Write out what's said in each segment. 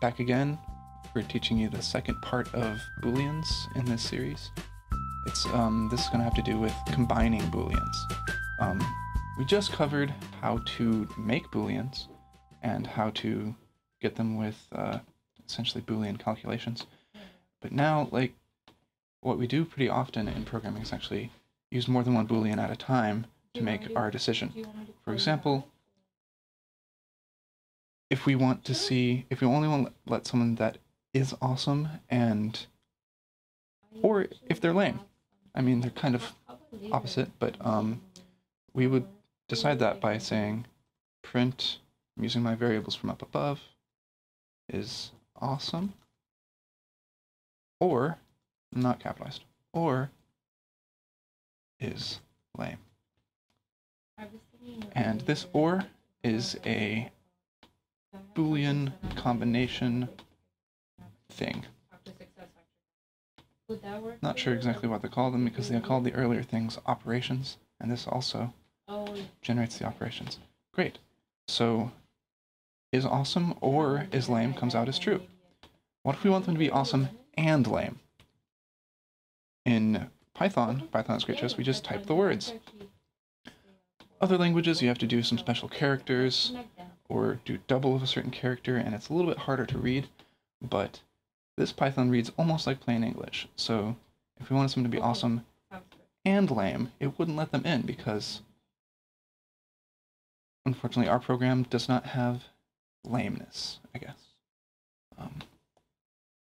back again. We're teaching you the second part of Booleans in this series. It's this is going to have to do with combining Booleans. We just covered how to make Booleans and how to get them with essentially Boolean calculations. But now, like, what we do pretty often in programming is actually use more than one Boolean at a time to make our decision. For example, if we want to see, if we only want to let someone that is awesome and, or if they're lame. I mean, they're kind of opposite, but we would decide that by saying print, I'm using my variables from up above, is awesome, or, not capitalized, or is lame. And this or is a Boolean combination thing. Not sure exactly what they call them because they called the earlier things operations, and this also generates the operations. Great. So is awesome or is lame comes out as true. What if we want them to be awesome and lame? In Python's great choice, we just type the words. Other languages, you have to do some special characters or do double of a certain character, and it's a little bit harder to read, but this Python reads almost like plain English. So if we wanted something to be awesome and lame, it wouldn't let them in because unfortunately our program does not have lameness, I guess.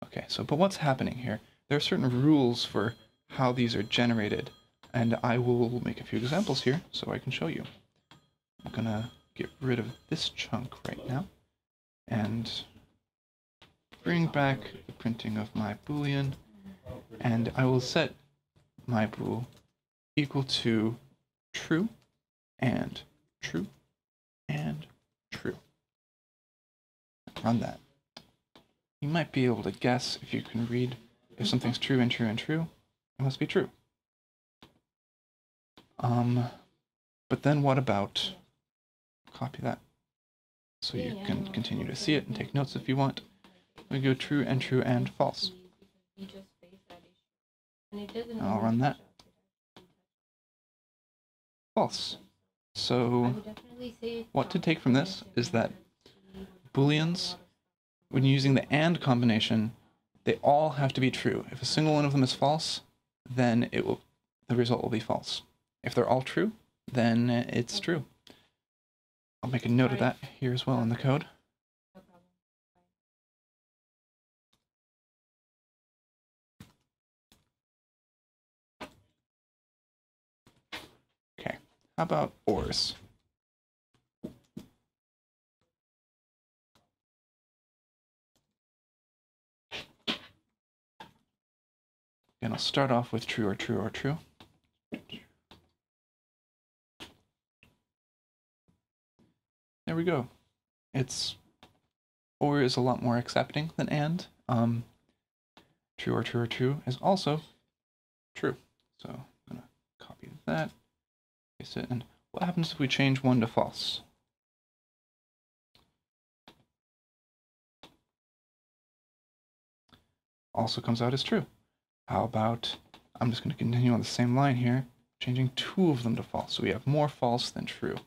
Okay, so but what's happening here? There are certain rules for how these are generated, and I will make a few examples here so I can show you. I'm gonna get rid of this chunk right now and bring back the printing of my Boolean, and I will set my bool equal to true and true and true. Run that. You might be able to guess if you can read if something's true and true and true, it must be true. But then what about copy that so you can continue to see it and take notes if you want. We go true and false. I'll run that. False. So what to take from this is that Booleans, when using the AND combination, they all have to be true. If a single one of them is false, then the result will be false. If they're all true, then it's true. I'll make a note of that here as well in the code. Okay, how about ORs? And I'll start off with true or true or true. There we go. OR is a lot more accepting than AND. True or true or true is also true. So I'm going to copy that, paste it, and what happens if we change 1 to false? Also comes out as true. How about, I'm just going to continue on the same line here, changing 2 of them to false. So we have more false than true.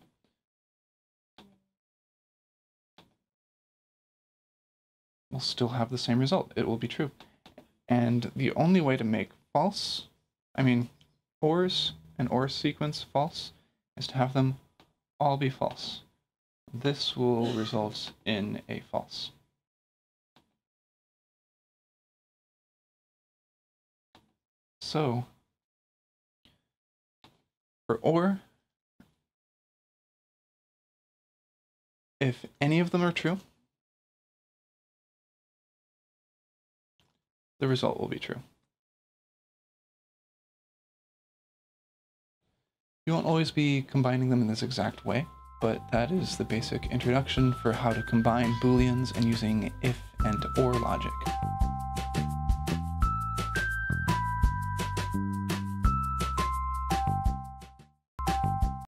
We'll still have the same result. It will be true. And the only way to make false, ORs and OR sequence false, is to have them all be false. This will result in a false. So, for OR, if any of them are true, the result will be true. You won't always be combining them in this exact way, but that is the basic introduction for how to combine Booleans and using if and or logic.